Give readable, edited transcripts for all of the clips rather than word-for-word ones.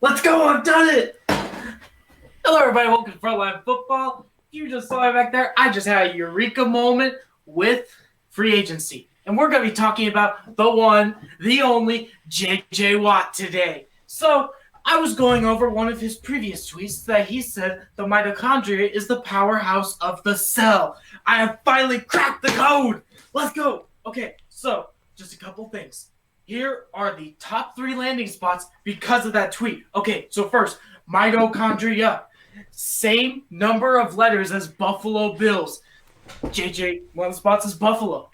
Let's go! I've done it! Hello, everybody. Welcome to Frontline Football. You just saw it back there. I just had a eureka moment with free agency. And we're going to be talking about the one, the only, J.J. Watt today. So, I was going over one of his previous tweets that he said the mitochondria is the powerhouse of the cell. I have finally cracked the code! Let's go! Okay, so, just a couple things. Here are the top 3 landing spots because of that tweet. Okay, so first, mitochondria. Same number of letters as Buffalo Bills. JJ, one of the spots is Buffalo.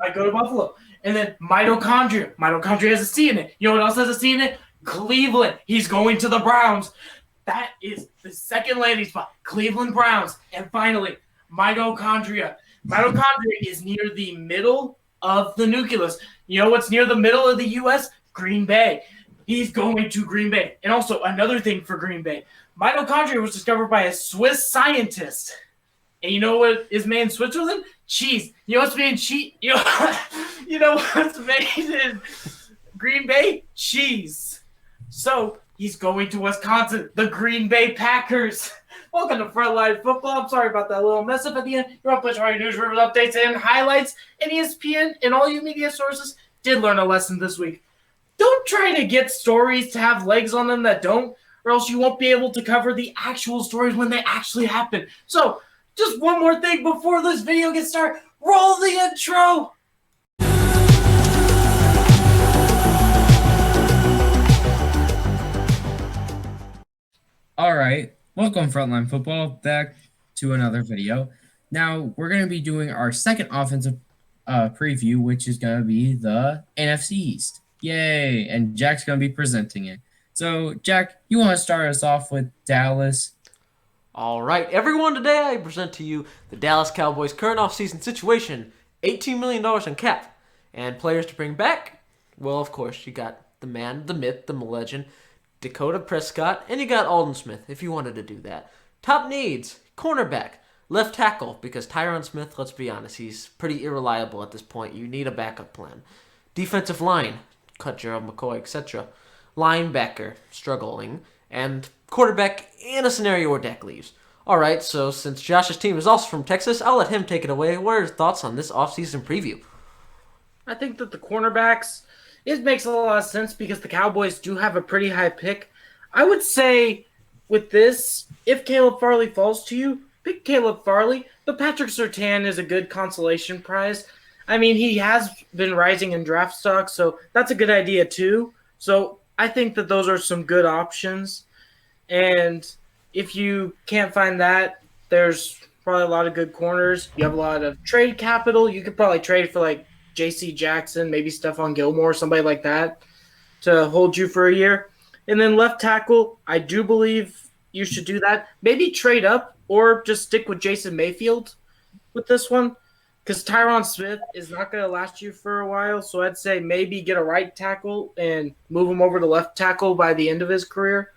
I go to Buffalo. And then mitochondria. Mitochondria has a C in it. You know what else has a C in it? Cleveland. He's going to the Browns. That is the second landing spot. Cleveland Browns. And finally, mitochondria. Mitochondria is near the middle of the nucleus. You know what's near the middle of the U.S.? Green Bay. He's going to Green Bay. And also, another thing for Green Bay. Mitochondria was discovered by a Swiss scientist. And you know what is made in Switzerland? Cheese. You know what's made in cheese? You know what's made in Green Bay? Cheese. So, he's going to Wisconsin. The Green Bay Packers. Welcome to Frontline Football. I'm sorry about that little mess up at the end. You're up with our news, rumors, updates, and highlights. And ESPN and all you media sources did learn a lesson this week. Don't try to get stories to have legs on them that don't, or else you won't be able to cover the actual stories when they actually happen. So, just one more thing before this video gets started. Roll the intro! Alright, welcome Frontline Football, back to another video. Now, we're going to be doing our second offensive preview, which is going to be the NFC East. Yay! And Jack's going to be presenting it. So, Jack, you want to start us off with Dallas? All right, everyone, today I present to you the Dallas Cowboys' current offseason situation, $18 million in cap. And players to bring back? Well, of course, you got the man, the myth, the legend, Dakota Prescott, and you got Aldon Smith, if you wanted to do that. Top needs, cornerback, left tackle, because Tyron Smith, let's be honest, he's pretty irreliable at this point. You need a backup plan. Defensive line, cut Gerald McCoy, etc. Linebacker, struggling, and quarterback in a scenario where Dak leaves. Alright, so since Josh's team is also from Texas, I'll let him take it away. What are his thoughts on this offseason preview? I think that the cornerbacks, it makes a lot of sense because the Cowboys do have a pretty high pick. I would say with this, if Caleb Farley falls to you, pick Caleb Farley, but Patrick Surtain is a good consolation prize. I mean, he has been rising in draft stock, so that's a good idea too. So I think that those are some good options. And if you can't find that, there's probably a lot of good corners. You have a lot of trade capital. You could probably trade for like J.C. Jackson, maybe Stephon Gilmore, somebody like that to hold you for a year. And then left tackle, I do believe you should do that. Maybe trade up or just stick with Jason Mayfield with this one because Tyron Smith is not going to last you for a while. So I'd say maybe get a right tackle and move him over to left tackle by the end of his career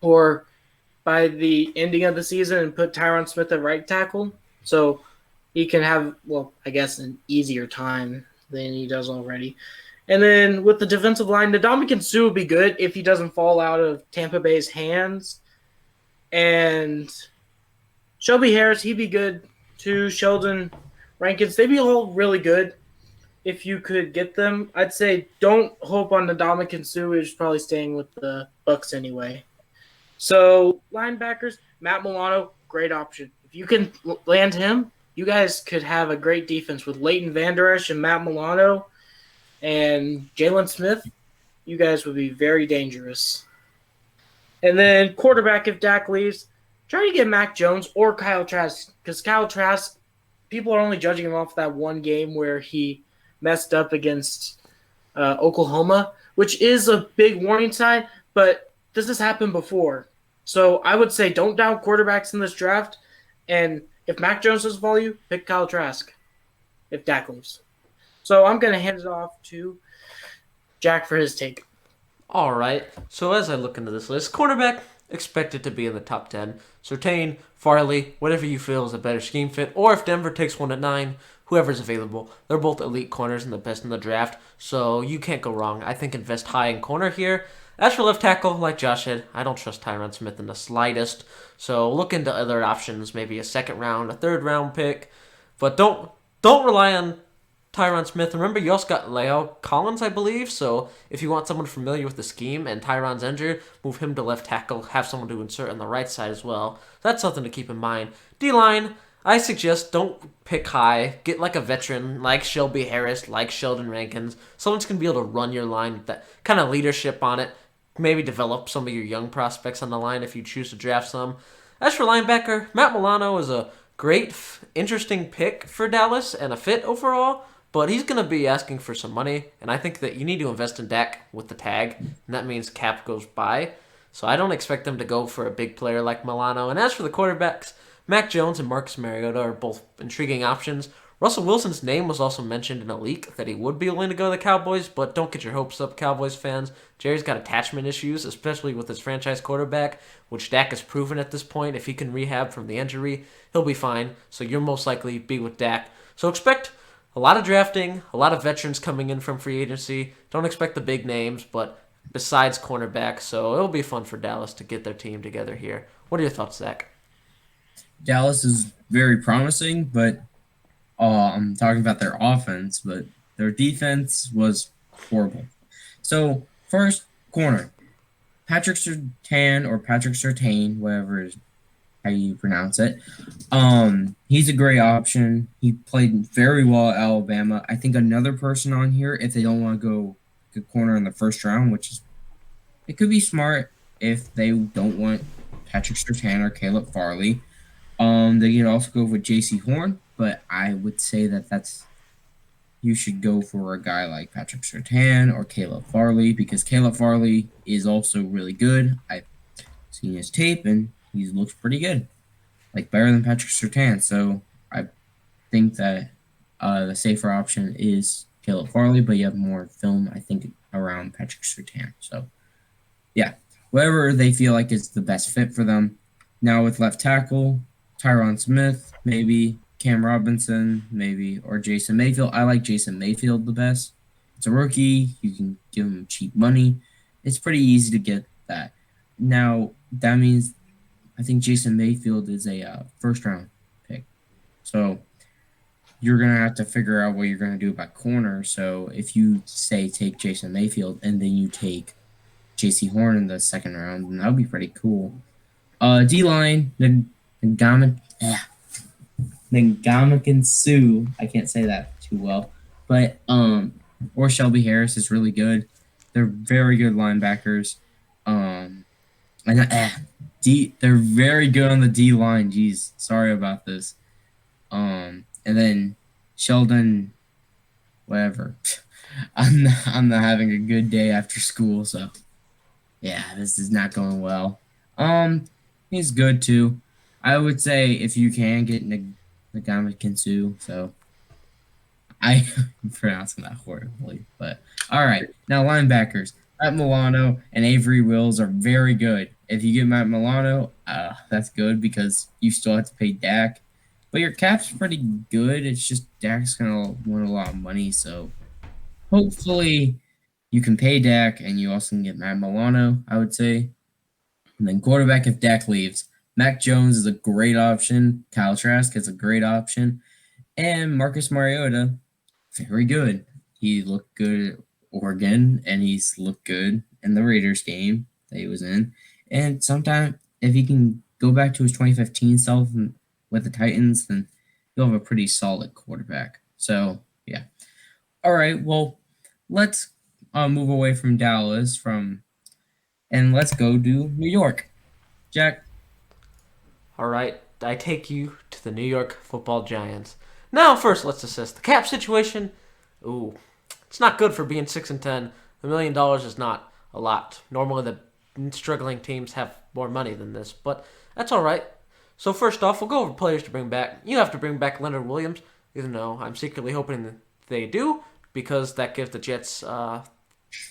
or by the ending of the season and put Tyron Smith at right tackle. So he can have, well, I guess an easier time than he does already. And then with the defensive line, Ndamukong Suh would be good if he doesn't fall out of Tampa Bay's hands. And Shelby Harris, he'd be good too. Sheldon Rankins, they'd be all really good if you could get them. I'd say don't hope on Ndamukong Suh. He's probably staying with the Bucs anyway. So linebackers, Matt Milano, great option. If you can land him, you guys could have a great defense with Leighton Vander Esch and Matt Milano and Jalen Smith. You guys would be very dangerous. And then quarterback, if Dak leaves, try to get Mac Jones or Kyle Trask because Kyle Trask, people are only judging him off that one game where he messed up against Oklahoma, which is a big warning sign, but this has happened before. So I would say don't doubt quarterbacks in this draft, and if Mac Jones doesn't follow you, pick Kyle Trask if Dak leaves. So I'm going to hand it off to Jack for his take. All right, so as I look into this list, cornerback expected to be in the top 10. Surtain, Farley, whatever you feel is a better scheme fit, or if Denver takes one at 9, whoever's available. They're both elite corners and the best in the draft, so you can't go wrong. I think invest high in corner here. As for left tackle, like Josh said, I don't trust Tyron Smith in the slightest. So look into other options, maybe a second round, a third round pick, but don't rely on Tyron Smith. Remember, you also got Leo Collins, I believe. So if you want someone familiar with the scheme and Tyron's injured, move him to left tackle. Have someone to insert on the right side as well. That's something to keep in mind. D-line, I suggest don't pick high. Get like a veteran, like Shelby Harris, like Sheldon Rankins. Someone's going to be able to run your line with that kind of leadership on it. Maybe develop some of your young prospects on the line if you choose to draft some. As for linebacker, Matt Milano is a great, interesting pick for Dallas and a fit overall. But he's going to be asking for some money, and I think that you need to invest in Dak with the tag, and that means cap goes by. So I don't expect them to go for a big player like Milano. And as for the quarterbacks, Mac Jones and Marcus Mariota are both intriguing options. Russell Wilson's name was also mentioned in a leak that he would be willing to go to the Cowboys, but don't get your hopes up, Cowboys fans. Jerry's got attachment issues, especially with his franchise quarterback, which Dak has proven at this point. If he can rehab from the injury, he'll be fine. So you'll most likely be with Dak. So expect a lot of drafting, a lot of veterans coming in from free agency. Don't expect the big names, but besides cornerback, so it'll be fun for Dallas to get their team together here. What are your thoughts, Zach? Dallas is very promising, but I'm talking about their offense, but their defense was horrible. So first, corner. Patrick Surtain or Patrick Surtain, whatever is how you pronounce it. He's a great option. He played very well at Alabama. I think another person on here, if they don't want to go good corner in the first round, which is it could be smart if they don't want Patrick Surtain or Caleb Farley. They could also go with J.C. Horn, but I would say that you should go for a guy like Patrick Surtain or Caleb Farley because Caleb Farley is also really good. I've seen his tape and he looks pretty good, like better than Patrick Surtain. So I think that the safer option is Caleb Farley, but you have more film, I think, around Patrick Surtain. So yeah, whatever they feel like is the best fit for them. Now with left tackle, Tyron Smith, maybe Cam Robinson, maybe, or Jason Mayfield. I like Jason Mayfield the best. It's a rookie. You can give him cheap money. It's pretty easy to get that. Now, that means I think Jason Mayfield is a first-round pick. So you're going to have to figure out what you're going to do about corner. So if you, say, take Jason Mayfield and then you take J.C. Horn in the second round, then that would be pretty cool. D-line, Ndamukong Suh. I can't say that too well. But, or Shelby Harris is really good. They're very good linebackers. They're very good on the D line. Jeez, sorry about this. And then Sheldon, whatever. I'm not having a good day after school, so yeah, this is not going well. He's good too. I would say if you can get Ndamukong Suh, so I'm pronouncing that horribly, but all right. Now linebackers. Matt Milano and Avery Wills are very good. If you get Matt Milano, that's good because you still have to pay Dak. But your cap's pretty good. It's just Dak's going to want a lot of money. So hopefully you can pay Dak and you also can get Matt Milano, I would say. And then quarterback if Dak leaves. Mac Jones is a great option. Kyle Trask is a great option. And Marcus Mariota, very good. He looked good at Oregon, and he's looked good in the Raiders game that he was in. And sometime, if he can go back to his 2015 self with the Titans, then he'll have a pretty solid quarterback. So, yeah. All right, well, let's move away from Dallas and let's go to New York. Jack? All right, I take you to the New York Football Giants. Now, first, let's assess the cap situation. Ooh, it's not good for being 6-10. $1 million is not a lot. Normally, the struggling teams have more money than this, but that's all right. So first off, we'll go over players to bring back. You have to bring back Leonard Williams, even though I'm secretly hoping that they do, because that gives the Jets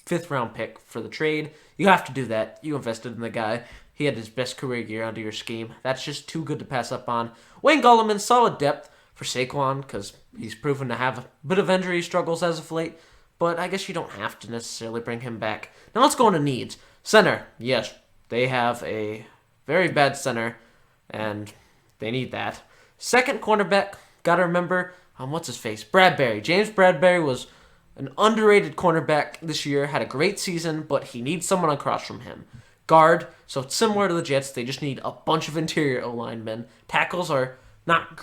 fifth-round pick for the trade. You have to do that. You invested in the guy. He had his best career year under your scheme. That's just too good to pass up on. Wayne Gallman, solid depth for Saquon, because he's proven to have a bit of injury struggles as of late, but I guess you don't have to necessarily bring him back. Now let's go into needs. Center, yes, they have a very bad center, and they need that. Second cornerback, gotta remember, what's his face? Bradbury. James Bradbury was an underrated cornerback this year, had a great season, but he needs someone across from him. Guard, so it's similar to the Jets, they just need a bunch of interior linemen. Tackles are not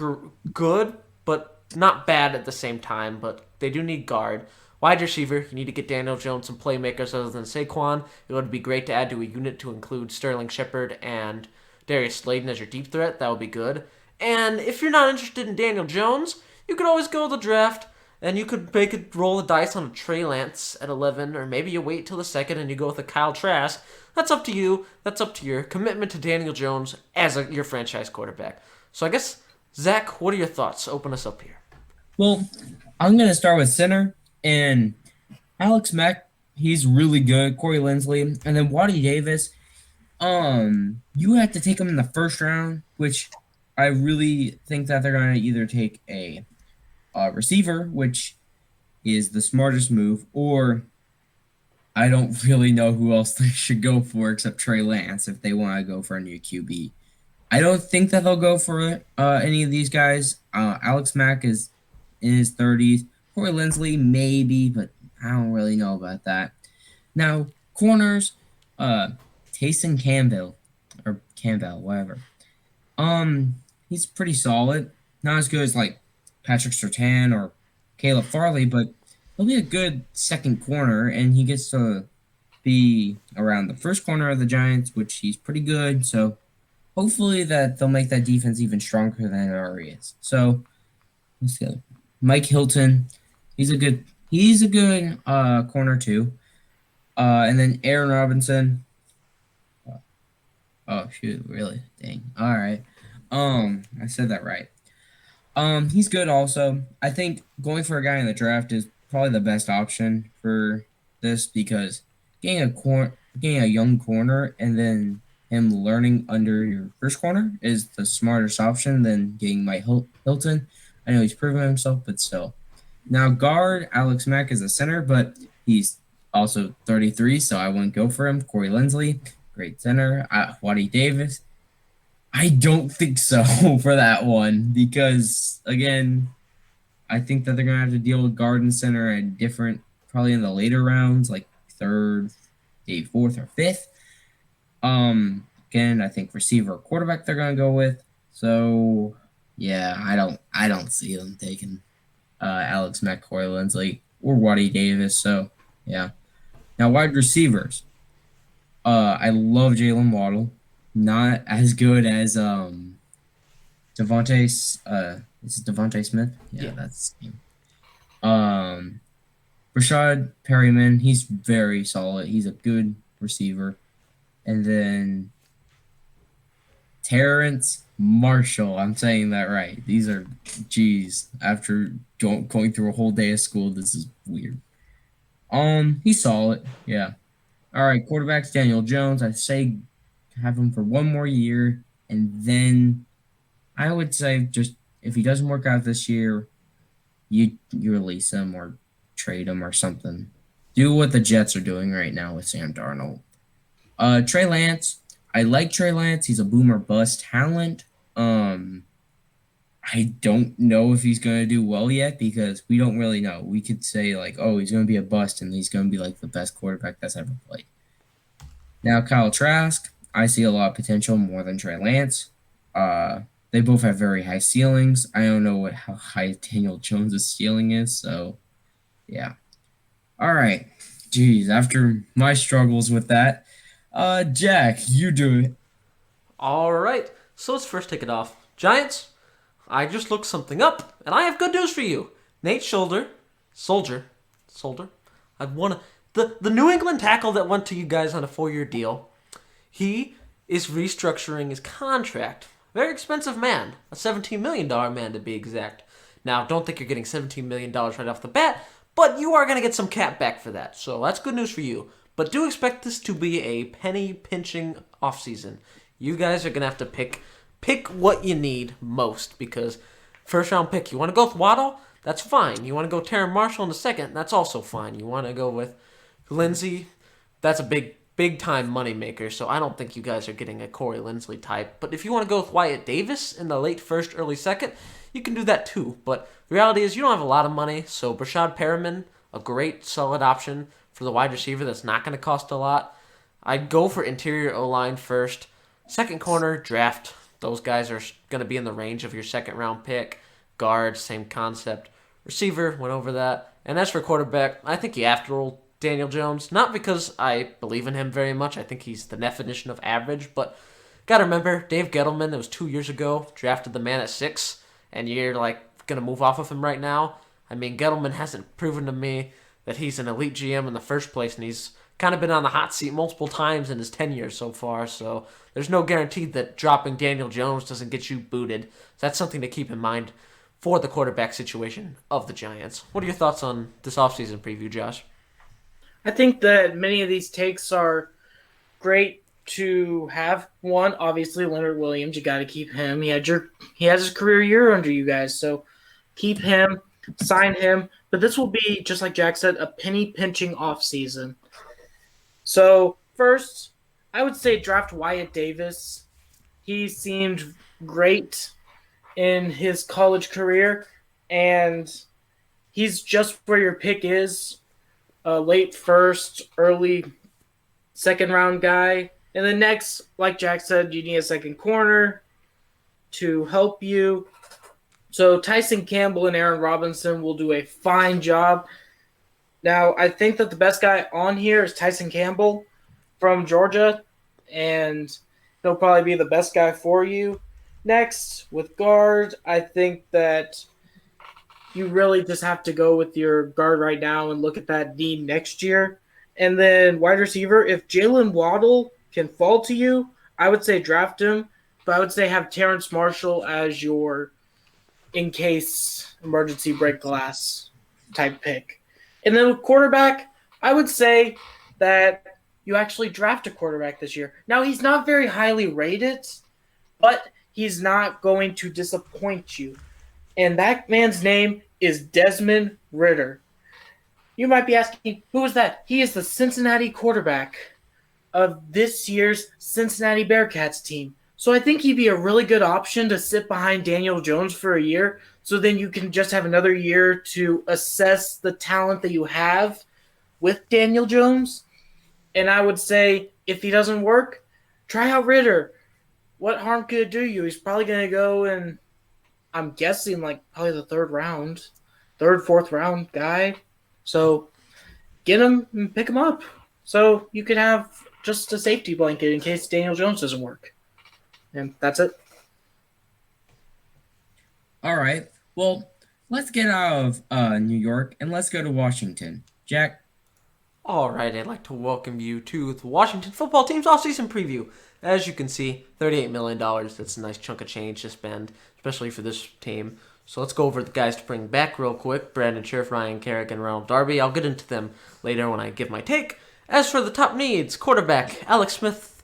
good, but not bad at the same time, but they do need guard. Wide receiver, you need to get Daniel Jones some playmakers other than Saquon. It would be great to add to a unit to include Sterling Shepard and Darius Slayton as your deep threat. That would be good. And if you're not interested in Daniel Jones, you could always go to the draft, and you could make a roll the dice on a Trey Lance at 11, or maybe you wait till the second and you go with a Kyle Trask. That's up to you. That's up to your commitment to Daniel Jones as your franchise quarterback. So I guess, Zach, what are your thoughts? Open us up here. Well, I'm going to start with center, and Alex Mack, he's really good. Corey Linsley, and then Waddy Davis. You have to take him in the first round, which I really think that they're going to either take a receiver, which is the smartest move, or I don't really know who else they should go for except Trey Lance if they want to go for a new QB. I don't think that they'll go for any of these guys. Alex Mack is in his 30s. Corey Linsley, maybe, but I don't really know about that. Now, corners, Taysom Campbell, or Campbell, whatever. He's pretty solid. Not as good as, like, Patrick Surtain or Caleb Farley, but he'll be a good second corner, and he gets to be around the first corner of the Giants, which he's pretty good, so hopefully that they'll make that defense even stronger than it already is. So let's go. Mike Hilton, he's a good corner too. And then Aaron Robinson. Oh shoot, really? Dang. All right. I said that right. He's good also. I think going for a guy in the draft is probably the best option for this because getting a young corner and then him learning under your first corner is the smartest option than getting Mike Hilton. I know he's proven himself, but still. Now, guard, Alex Mack is a center, but he's also 33, so I wouldn't go for him. Corey Linsley, great center. Waddy Davis, I don't think so for that one because, again, I think that they're going to have to deal with guard and center at different, probably in the later rounds, like third, maybe fourth or fifth. Again, I think receiver or quarterback they're going to go with. So, yeah, I don't see them taking Alex Mack, Corey Linsley, or Waddy Davis. So, yeah. Now, wide receivers. I love Jalen Waddle. Not as good as Devontae. Is it Devontae Smith? Yeah, that's his name. Rashad Perryman. He's very solid. He's a good receiver. And then Terrence Marshall. I'm saying that right. These are, geez, after going through a whole day of school, this is weird. He's solid. Yeah. All right, quarterbacks, Daniel Jones. I say have him for one more year, and then I would say just if he doesn't work out this year, you release him or trade him or something. Do what the Jets are doing right now with Sam Darnold. Trey Lance. I like Trey Lance. He's a boomer bust talent. I don't know if he's going to do well yet because we don't really know. We could say, like, oh, he's going to be a bust and he's going to be, like, the best quarterback that's ever played. Now, Kyle Trask, I see a lot of potential more than Trey Lance. They both have very high ceilings. I don't know how high Daniel Jones' ceiling is, so, yeah. All right. Jeez, after my struggles with that, Jack, you do it. All right, so let's first take it off. Giants, I just looked something up, and I have good news for you. Nate Solder, I'd want the New England tackle that went to you guys on a 4-year deal. He is restructuring his contract. Very expensive man, a $17 million man to be exact. Now, don't think you're getting $17 million right off the bat, but you are going to get some cap back for that. So that's good news for you. But do expect this to be a penny-pinching offseason. You guys are going to have to pick what you need most because first-round pick, you want to go with Waddle? That's fine. You want to go Terrence Marshall in the second? That's also fine. You want to go with Lindsey? That's a big big-time moneymaker, so I don't think you guys are getting a Corey Linsley type. But if you want to go with Wyatt Davis in the late first, early second, you can do that too. But the reality is you don't have a lot of money, so Brashad Perriman, a great, solid option for the wide receiver that's not going to cost a lot. I'd go for interior O-line first. Second corner, draft. Those guys are going to be in the range of your second-round pick. Guard, same concept. Receiver, went over that. And as for quarterback, I think you have to roll Daniel Jones. Not because I believe in him very much. I think he's the definition of average. But got to remember, Dave Gettleman, it was 2 years ago, drafted the man at 6. And you're, going to move off of him right now. I mean, Gettleman hasn't proven to me that he's an elite GM in the first place. And he's kind of been on the hot seat multiple times in his tenure so far. So there's no guarantee that dropping Daniel Jones doesn't get you booted. So that's something to keep in mind for the quarterback situation of the Giants. What are your thoughts on this offseason preview, Josh? I think that many of these takes are great to have. One, obviously, Leonard Williams. You got to keep him. He has his career year under you guys, so keep him, sign him. But this will be, just like Jack said, a penny-pinching offseason. So first, I would say draft Wyatt Davis. He seemed great in his college career, and he's just where your pick is, a late first, early second round guy. And then next, like Jack said, you need a second corner to help you. So Tyson Campbell and Aaron Robinson will do a fine job. Now, I think that the best guy on here is Tyson Campbell from Georgia, and he'll probably be the best guy for you. Next, with guard, I think that you really just have to go with your guard right now and look at that need next year. And then wide receiver, if Jalen Waddle can fall to you, I would say draft him. But I would say have Terrence Marshall as your in-case emergency break glass type pick. And then with quarterback, I would say that you actually draft a quarterback this year. Now, he's not very highly rated, but he's not going to disappoint you. And that man's name is Desmond Ridder. You might be asking, who is that? He is the Cincinnati quarterback of this year's Cincinnati Bearcats team. So I think he'd be a really good option to sit behind Daniel Jones for a year, so then you can just have another year to assess the talent that you have with Daniel Jones. And I would say, if he doesn't work, try out Ridder. What harm could it do you? He's probably going to go in, I'm guessing, probably the third, fourth round guy. So get him and pick him up. So you could have just a safety blanket in case Daniel Jones doesn't work. And that's it. All right. Well, let's get out of New York and let's go to Washington. Jack? All right, I'd like to welcome you to the Washington football team's offseason preview. As you can see, $38 million. That's a nice chunk of change to spend, especially for this team. So let's go over the guys to bring back real quick. Brandon Scherff, Ryan Kerrigan, Ronald Darby. I'll get into them later when I give my take. As for the top needs, quarterback, Alex Smith,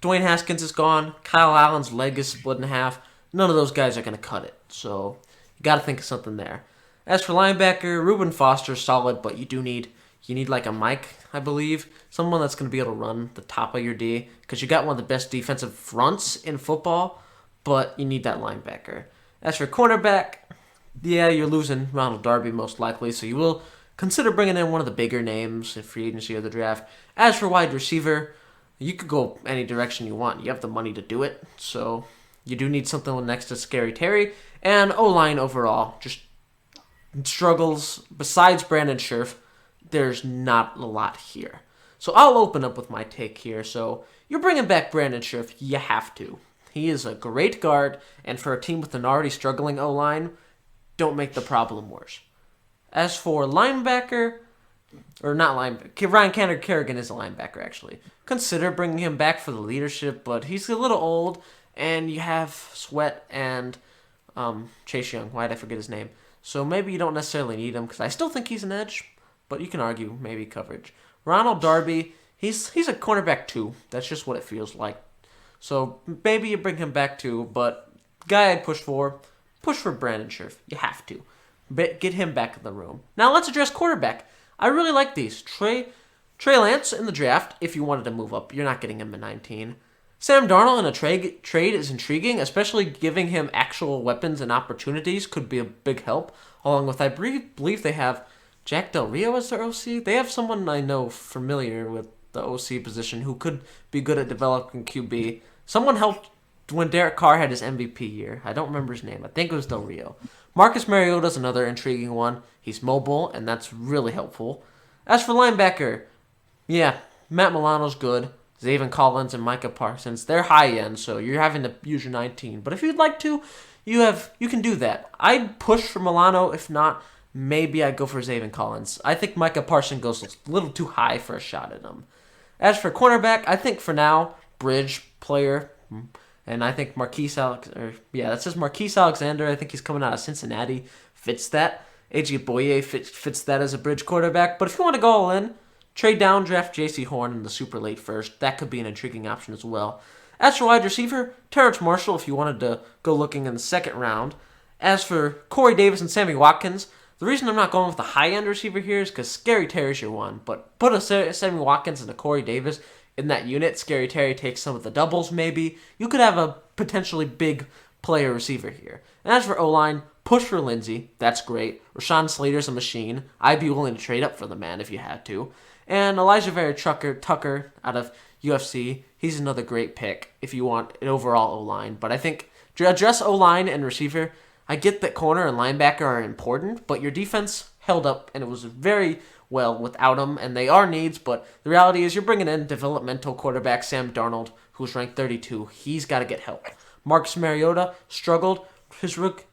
Dwayne Haskins is gone. Kyle Allen's leg is split in half. None of those guys are going to cut it. So you got to think of something there. As for linebacker, Reuben Foster's solid, but you need a Mike, I believe. Someone that's going to be able to run the top of your D. Because you got one of the best defensive fronts in football, but you need that linebacker. As for cornerback, yeah, you're losing Ronald Darby most likely, so you will consider bringing in one of the bigger names in free agency or the draft. As for wide receiver, you could go any direction you want. You have the money to do it, so you do need something next to Scary Terry. And O-line overall, just struggles. Besides Brandon Scherff, there's not a lot here. So I'll open up with my take here. So you're bringing back Brandon Scherff. You have to. He is a great guard, and for a team with an already struggling O-line, don't make the problem worse. As for linebacker, or not linebacker, Ryan Kerrigan is a linebacker, actually. Consider bringing him back for the leadership, but he's a little old, and you have Sweat and Chase Young. Why did I forget his name? So maybe you don't necessarily need him, because I still think he's an edge, but you can argue maybe coverage. Ronald Darby, he's a cornerback too. That's just what it feels like. So maybe you bring him back too, but guy I'd push for Brandon Scherff. You have to. Get him back in the room. Now let's address quarterback. I really like these. Trey Trey Lance in the draft, if you wanted to move up, you're not getting him at 19. Sam Darnold in a trade is intriguing, especially giving him actual weapons and opportunities could be a big help. Along with, I believe they have Jack Del Rio as their OC. They have someone I know familiar with the OC position who could be good at developing QB. Someone helped when Derek Carr had his MVP year. I don't remember his name. I think it was Del Rio. Marcus Mariota's another intriguing one. He's mobile, and that's really helpful. As for linebacker, yeah, Matt Milano's good. Zaven Collins and Micah Parsons, they're high end, so you're having to use your 19. But if you'd like to, you can do that. I'd push for Milano. If not, maybe I'd go for Zaven Collins. I think Micah Parsons goes a little too high for a shot at him. As for cornerback, I think for now, bridge player, and I think Marquise Alexander. I think he's coming out of Cincinnati. Fits that. AJ Boye fits that as a bridge quarterback. But if you want to go all in, trade down, draft J.C. Horn in the super late first. That could be an intriguing option as well. As for wide receiver, Terrence Marshall if you wanted to go looking in the second round. As for Corey Davis and Sammy Watkins, the reason I'm not going with the high-end receiver here is because Scary Terry's your one. But put a Sammy Watkins and a Corey Davis in that unit. Scary Terry takes some of the doubles maybe. You could have a potentially big player receiver here. And as for O-line, push for Lindsey. That's great. Rashawn Slater's a machine. I'd be willing to trade up for the man if you had to. And Elijah Vera Tucker out of UFC, he's another great pick if you want an overall O-line. But I think to address O-line and receiver, I get that corner and linebacker are important, but your defense held up, and it was very well without them, and they are needs, but the reality is you're bringing in developmental quarterback Sam Darnold, who's ranked 32. He's got to get help. Marcus Mariota struggled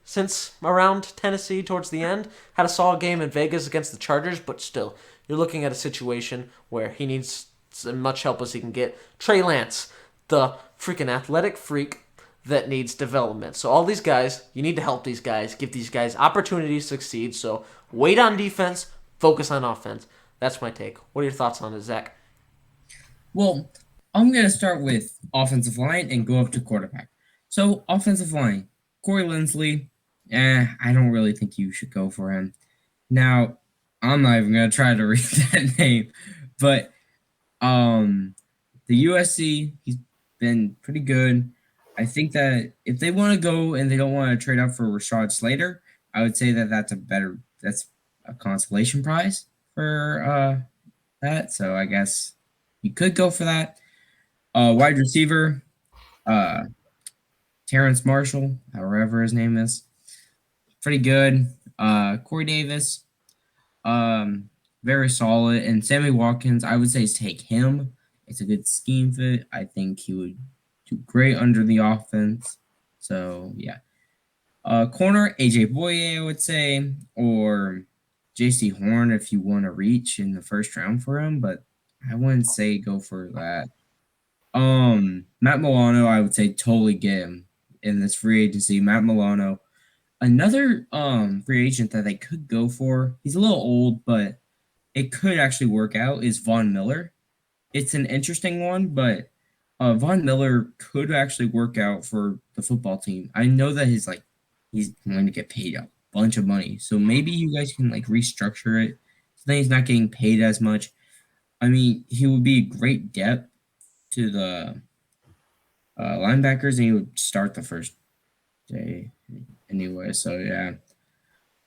since around Tennessee towards the end. Had a solid game in Vegas against the Chargers, but still, you're looking at a situation where he needs as much help as he can get. Trey Lance, the freaking athletic freak that needs development. So all these guys, you need to help these guys, give these guys opportunities to succeed. So wait on defense, focus on offense. That's my take. What are your thoughts on it, Zach? Well, I'm going to start with offensive line and go up to quarterback. So offensive line, Corey Linsley, I don't really think you should go for him. Now, I'm not even going to try to read that name, but the USC, he's been pretty good. I think that if they want to go and they don't want to trade up for Rashad Slater, I would say that that's a consolation prize for that. So I guess you could go for that. Wide receiver, Terrence Marshall, however his name is, pretty good. Corey Davis, very solid. And Sammy Watkins, I would say take him. It's a good scheme fit. I think he would do great under the offense. So, yeah. Corner, AJ Boye, I would say, or J.C. Horn if you want to reach in the first round for him, but I wouldn't say go for that. Matt Milano, I would say totally get him in this free agency. Matt Milano. Another free agent that they could go for, he's a little old, but it could actually work out, is Von Miller. It's an interesting one, but Von Miller could actually work out for the football team. I know that he's going to get paid a bunch of money. So maybe you guys can restructure it so that he's not getting paid as much. I mean, he would be great depth to the linebackers, and he would start the first day anyway. So, yeah.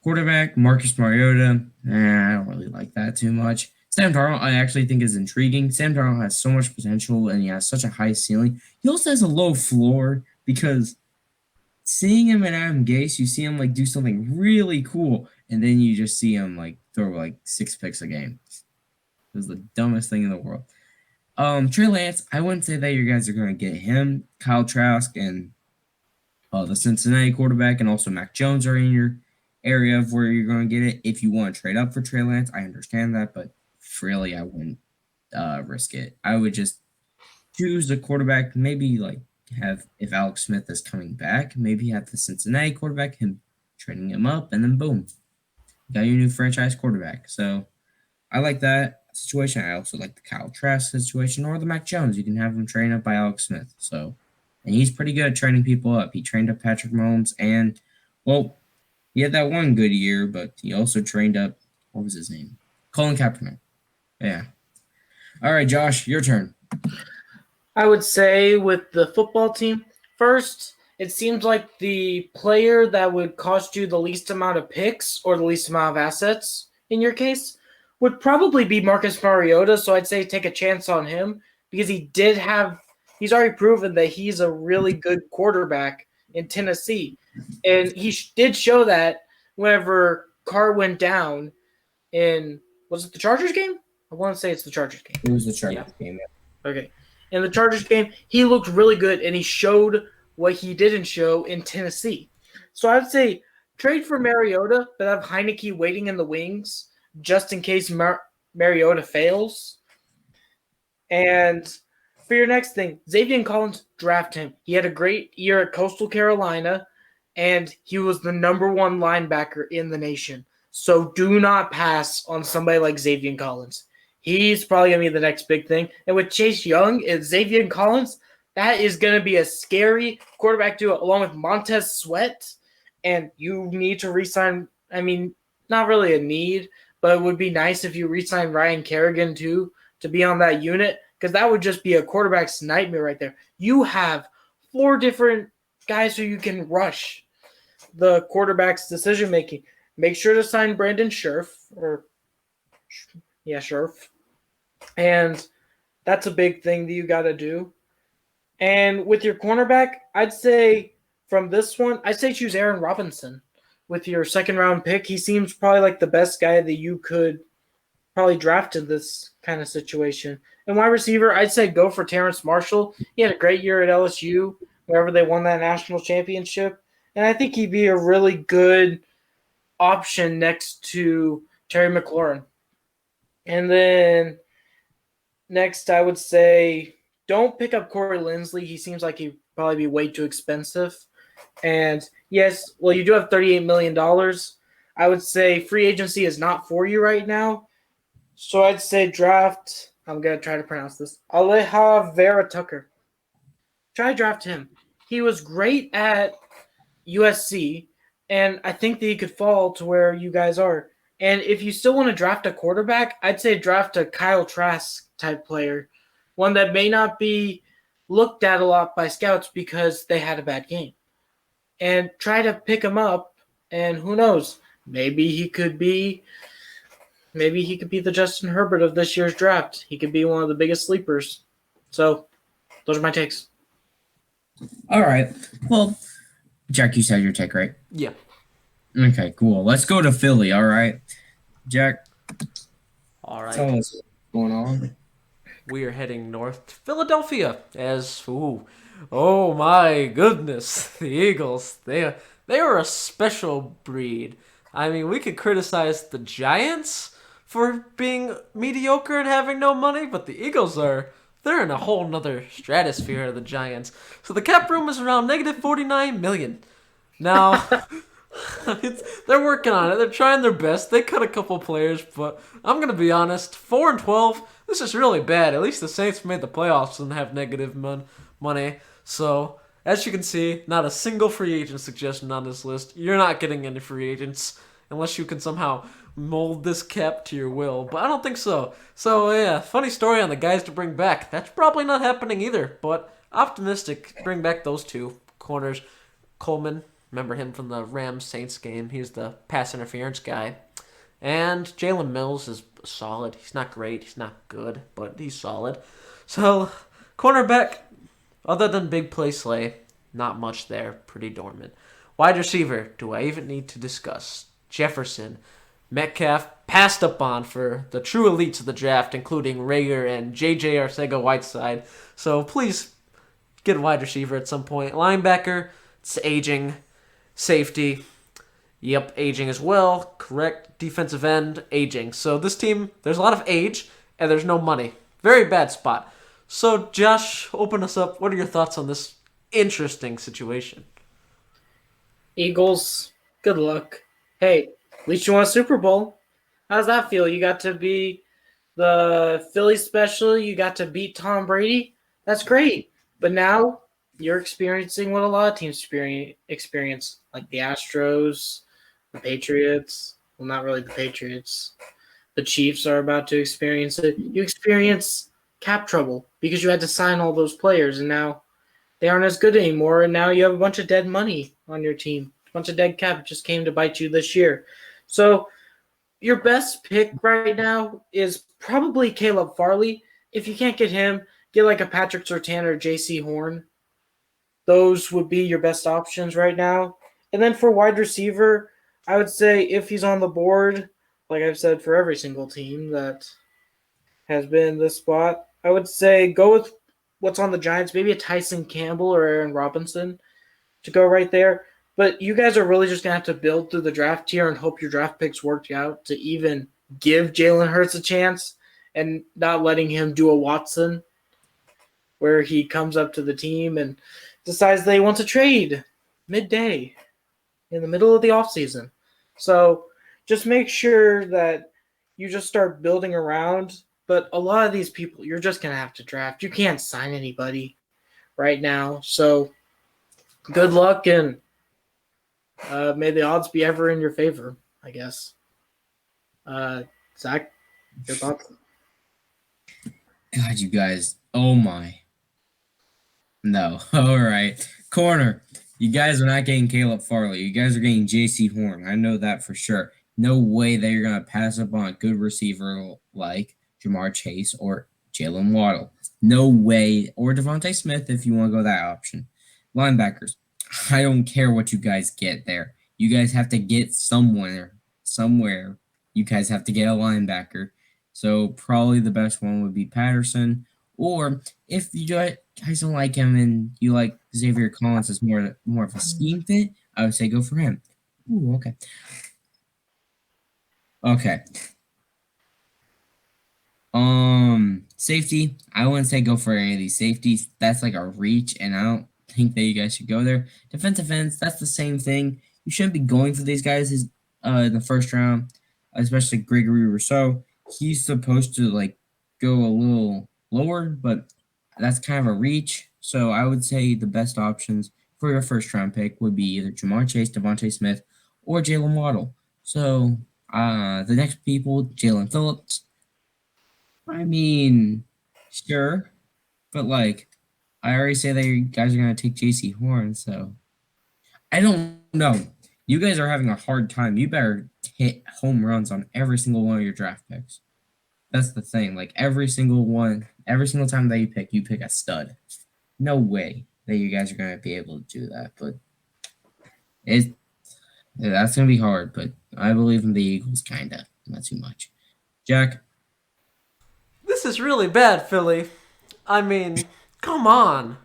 Quarterback, Marcus Mariota. I don't really like that too much. Sam Darnold, I actually think is intriguing. Sam Darnold has so much potential, and he has such a high ceiling. He also has a low floor because seeing him at Adam Gase, you see him do something really cool, and then you just see him throw 6 picks a game. It was the dumbest thing in the world. Trey Lance, I wouldn't say that you guys are going to get him. Kyle Trask and the Cincinnati quarterback, and also Mac Jones are in your area of where you're going to get it. If you want to trade up for Trey Lance, I understand that, but really, I wouldn't risk it. I would just choose a quarterback, maybe have, if Alex Smith is coming back, maybe have the Cincinnati quarterback, him training him up, and then boom, you got your new franchise quarterback. So I like that situation. I also like the Kyle Trask situation or the Mac Jones. You can have him trained up by Alex Smith. So, and he's pretty good at training people up. He trained up Patrick Mahomes, and he had that one good year, but he also trained up, what was his name? Colin Kaepernick. Yeah. All right, Josh, your turn. I would say with the football team, first, it seems like the player that would cost you the least amount of picks or the least amount of assets in your case would probably be Marcus Mariota. So I'd say take a chance on him because he's already proven that he's a really good quarterback in Tennessee. And he did show that whenever Carr went down in, was it the Chargers game? I want to say it's the Chargers game. It was the Chargers game. Okay. In the Chargers game, he looked really good, and he showed what he didn't show in Tennessee. So I would say trade for Mariota, but have Heineke waiting in the wings just in case Mariota fails. And for your next thing, Xavier Collins, draft him. He had a great year at Coastal Carolina, and he was the number one linebacker in the nation. So do not pass on somebody like Xavier Collins. He's probably going to be the next big thing. And with Chase Young and Xavier Collins, that is going to be a scary quarterback duo along with Montez Sweat. And you need to re-sign, I mean, not really a need, but it would be nice if you re-sign Ryan Kerrigan too to be on that unit because that would just be a quarterback's nightmare right there. You have 4 different guys who you can rush the quarterback's decision-making. Make sure to sign Brandon Scherf Scherf. And that's a big thing that you got to do. And with your cornerback, I'd say from this one, I'd say choose Aaron Robinson with your second-round pick. He seems probably like the best guy that you could probably draft in this kind of situation. And wide receiver, I'd say go for Terrence Marshall. He had a great year at LSU wherever they won that national championship. And I think he'd be a really good option next to Terry McLaurin. And then next, I would say don't pick up Corey Linsley. He seems like he'd probably be way too expensive. And yes, well, you do have $38 million. I would say free agency is not for you right now. So I'd say draft, I'm going to try to pronounce this, Aleja Vera Tucker. Try to draft him. He was great at USC, and I think that he could fall to where you guys are. And if you still want to draft a quarterback, I'd say draft a Kyle Trask type player, one that may not be looked at a lot by scouts because they had a bad game. And try to pick him up, and who knows, maybe he could be the Justin Herbert of this year's draft. He could be one of the biggest sleepers. So those are my takes. All right. Well, Jack, you said your take, right? Yeah. Okay, cool. Let's go to Philly, all right? Jack, All right. tell us what's going on. We are heading north to Philadelphia oh my goodness, the Eagles. They are a special breed. I mean, we could criticize the Giants for being mediocre and having no money, but the Eagles they're in a whole nother stratosphere of the Giants. So the cap room is around negative $49 million. Now, they're working on it. They're trying their best. They cut a couple players, but I'm going to be honest, 4-12, this is really bad. At least the Saints made the playoffs and have negative money. So, as you can see, not a single free agent suggestion on this list. You're not getting any free agents unless you can somehow mold this cap to your will, but I don't think so. So, yeah, funny story on the guys to bring back. That's probably not happening either, but optimistic. Bring back those 2 corners. Coleman, remember him from the Rams-Saints game. He's the pass interference guy. And Jalen Mills is solid. He's not great. He's not good, but he's solid. So, cornerback, other than big play Slay, not much there. Pretty dormant. Wide receiver, do I even need to discuss? Jefferson, Metcalf, passed up on for the true elites of the draft, including Rager and J.J. Arcega-Whiteside. So please get a wide receiver at some point. Linebacker, it's aging. Safety, yep, aging as well. Correct. Defensive end, aging. So this team, there's a lot of age, and there's no money. Very bad spot. So Josh, open us up. What are your thoughts on this interesting situation? Eagles, good luck. Hey, at least you won a Super Bowl. How does that feel? You got to be the Philly special. You got to beat Tom Brady. That's great. But now you're experiencing what a lot of teams experience, like the Astros, the Patriots. Well, not really the Patriots. The Chiefs are about to experience it. You experience cap trouble because you had to sign all those players, and now they aren't as good anymore, and now you have a bunch of dead money on your team. A bunch of dead cap just came to bite you this year. So your best pick right now is probably Caleb Farley. If you can't get him, get like a Patrick Surtain or J.C. Horn. Those would be your best options right now. And then for wide receiver, I would say if he's on the board, like I've said for every single team that has been in this spot, I would say go with what's on the Giants, maybe a Tyson Campbell or Aaron Robinson to go right there. But you guys are really just going to have to build through the draft here and hope your draft picks work out to even give Jalen Hurts a chance and not letting him do a Watson where he comes up to the team and decides they want to trade midday in the middle of the offseason. So just make sure that you just start building around. But a lot of these people, you're just going to have to draft. You can't sign anybody right now. So good luck, and may the odds be ever in your favor, I guess. Zach, your thoughts? God, you guys. Oh, my. No. All right. Corner. You guys are not getting Caleb Farley. You guys are getting J.C. Horn. I know that for sure. No way that you're going to pass up on a good receiver like Jamar Chase or Jalen Waddle. No way. Or Devontae Smith if you want to go that option. Linebackers. I don't care what you guys get there. You guys have to get somewhere. You guys have to get a linebacker. So probably the best one would be Patterson. Or if you guys don't like him and you like Xavier Collins as more of a scheme fit, I would say go for him. Ooh, okay. Okay. Safety. I wouldn't say go for any of these safeties. That's like a reach, and I don't think that you guys should go there. Defensive ends, that's the same thing. You shouldn't be going for these guys in the first round, especially Gregory Rousseau. He's supposed to like go a little lower, but that's kind of a reach. So I would say the best options for your first round pick would be either Jamar Chase, Devontae Smith, or Jalen Waddle. So the next people, Jalen Phillips. I mean, sure, but like I already say that you guys are gonna take J.C. Horn, so I don't know. You guys are having a hard time. You better hit home runs on every single one of your draft picks. That's the thing. Like every single time that you pick a stud. No way that you guys are gonna be able to do that. But that's gonna be hard. But I believe in the Eagles, kinda, not too much. Jack. This is really bad, Philly. I mean, come on.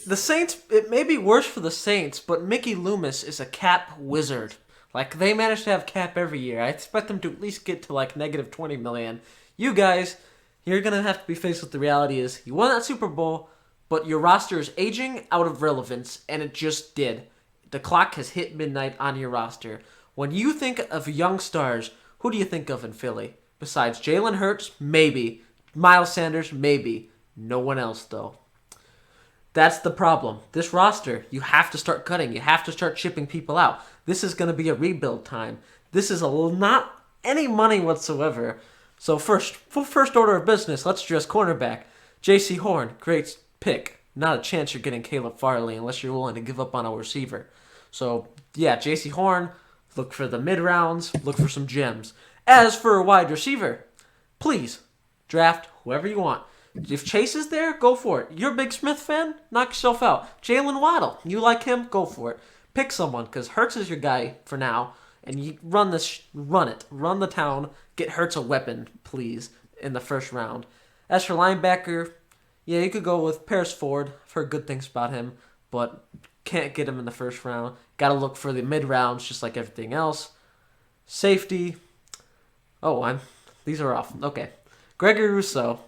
The Saints, it may be worse for the Saints, but Mickey Loomis is a cap wizard. Like, they manage to have cap every year. I expect them to at least get to, like, negative $20 million. You guys, you're going to have to be faced with the reality is you won that Super Bowl, but your roster is aging out of relevance, and it just did. The clock has hit midnight on your roster. When you think of young stars, who do you think of in Philly? Besides Jalen Hurts, maybe. Miles Sanders, maybe. No one else, though. That's the problem. This roster, you have to start cutting. You have to start shipping people out. This is going to be a rebuild time. This is not any money whatsoever. So first order of business, let's address cornerback. J.C. Horn, great pick. Not a chance you're getting Caleb Farley unless you're willing to give up on a receiver. So, yeah, J.C. Horn, look for the mid-rounds, look for some gems. As for a wide receiver, please, draft whoever you want. If Chase is there, go for it. You're a big Smith fan? Knock yourself out. Jalen Waddle, you like him? Go for it. Pick someone, because Hurts is your guy for now, and you run it. Run the town. Get Hurts a weapon, please, in the first round. As for linebacker, yeah, you could go with Paris Ford. I've heard good things about him, but can't get him in the first round. Got to look for the mid-rounds, just like everything else. Safety. Oh, these are off. Okay. Gregory Rousseau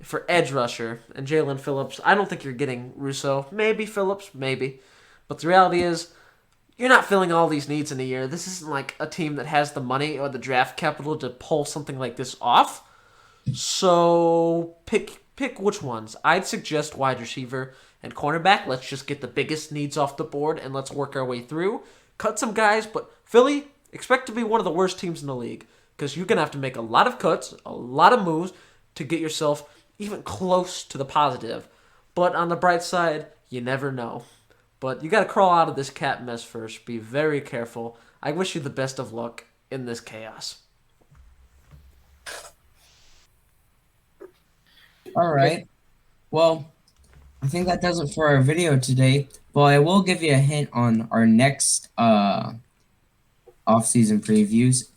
for edge rusher and Jalen Phillips. I don't think you're getting Rousseau. Maybe Phillips, maybe. But the reality is, you're not filling all these needs in a year. This isn't like a team that has the money or the draft capital to pull something like this off. So pick which ones. I'd suggest wide receiver and cornerback. Let's just get the biggest needs off the board and let's work our way through. Cut some guys, but Philly, expect to be one of the worst teams in the league. Because you're going to have to make a lot of cuts, a lot of moves to get yourself even close to the positive. But on the bright side, you never know. But you got to crawl out of this cat mess first. Be very careful. I wish you the best of luck in this chaos. All right. Well, I think that does it for our video today. But I will give you a hint on our next off-season previews.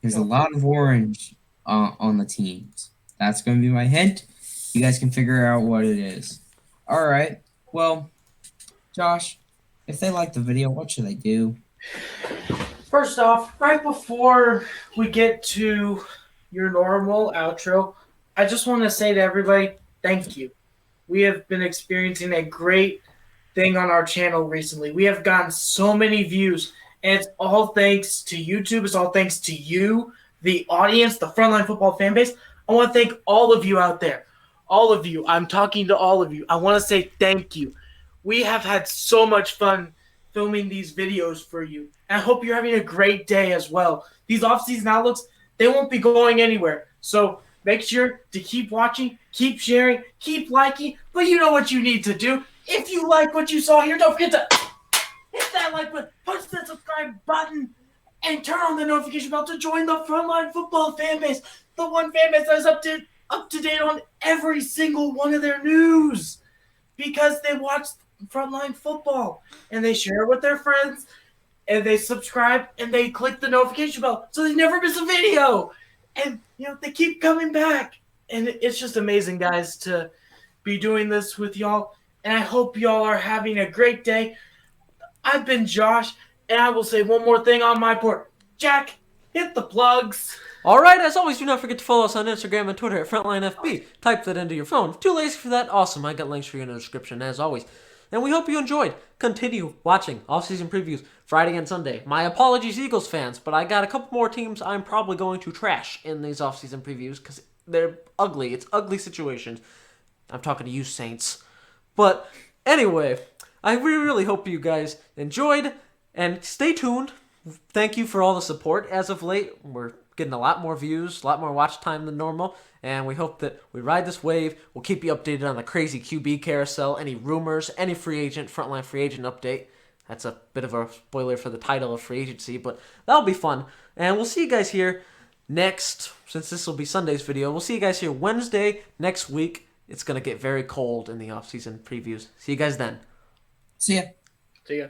There's a lot of orange on the teams. That's going to be my hint. You guys can figure out what it is. All right. Well, Josh, if they like the video, what should they do? First off, right before we get to your normal outro, I just want to say to everybody, thank you. We have been experiencing a great thing on our channel recently. We have gotten so many views, and it's all thanks to YouTube. It's all thanks to you, the audience, the Frontline Football fan base. I want to thank all of you out there. All of you. I'm talking to all of you. I want to say thank you. We have had so much fun filming these videos for you. And I hope you're having a great day as well. These off-season outlooks, they won't be going anywhere. So make sure to keep watching, keep sharing, keep liking. But you know what you need to do. If you like what you saw here, don't forget to hit that like button, punch that subscribe button, and turn on the notification bell to join the Frontline Football fan base. The one fan base that is up to date on every single one of their news. Because they watch Frontline Football and they share it with their friends and they subscribe and they click the notification bell so they never miss a video. And they keep coming back. And it's just amazing, guys, to be doing this with y'all. And I hope y'all are having a great day. I've been Josh, and I will say one more thing on my part. Jack, hit the plugs. All right, as always, do not forget to follow us on Instagram and Twitter at FrontlineFB. Type that into your phone. If you're too lazy for that, awesome. I got links for you in the description, as always. And we hope you enjoyed. Continue watching off-season previews Friday and Sunday. My apologies, Eagles fans, but I got a couple more teams I'm probably going to trash in these off-season previews because they're ugly. It's ugly situations. I'm talking to you, Saints. But anyway, I really hope you guys enjoyed, and stay tuned. Thank you for all the support. As of late, we're getting a lot more views, a lot more watch time than normal, and we hope that we ride this wave. We'll keep you updated on the crazy QB carousel, any rumors, any Frontline free agent update. That's a bit of a spoiler for the title of free agency, but that'll be fun. And we'll see you guys here next, since this will be Sunday's video, we'll see you guys here Wednesday next week. It's going to get very cold in the off-season previews. See you guys then. See ya. See ya.